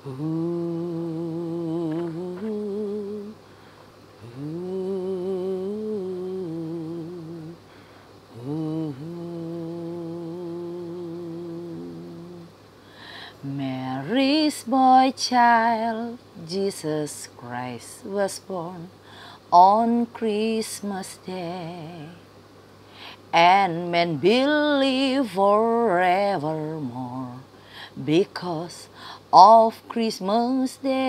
Ooh, ooh, ooh. Mary's boy child, Jesus Christ, was born on Christmas Day, and men believe forevermore because of Christmas Day.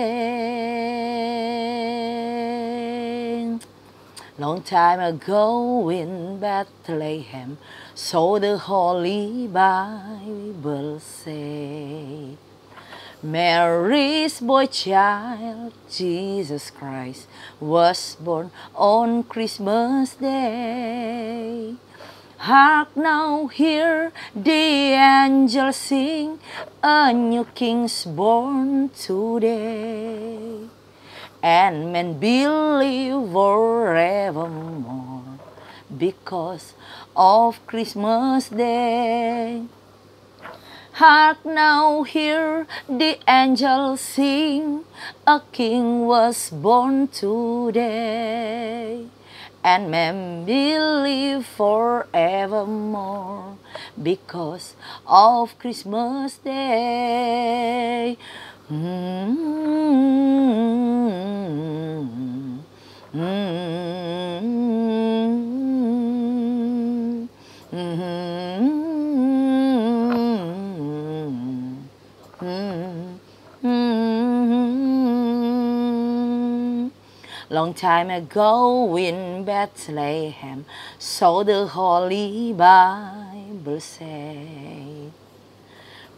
Long time ago in Bethlehem, so the Holy Bible say. Mary's boy child, Jesus Christ, was born on Christmas Day. Hark now, hear the angels sing, a new king's born today. And men believe forevermore because of Christmas Day. Hark now, hear the angels sing, a king was born today. And men believe forevermore because of Christmas Day. Long time ago in Bethlehem, so the Holy Bible say.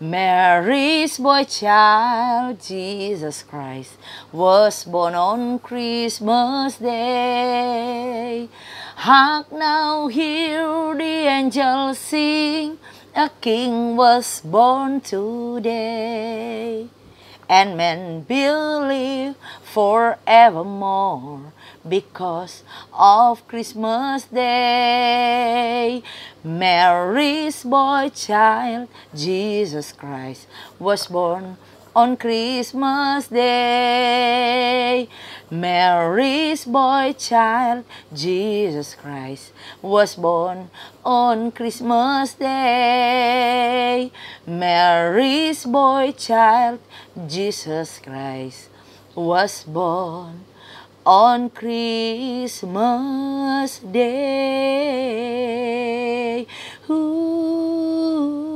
Mary's boy child, Jesus Christ, was born on Christmas Day. Hark now, hear the angels sing, a king was born today. And men believe forevermore because of Christmas Day. Mary's boy child, Jesus Christ, was born on Christmas Day. Mary's boy child, Jesus Christ, was born on Christmas Day. Mary's boy child, Jesus Christ, was born on Christmas Day. Ooh.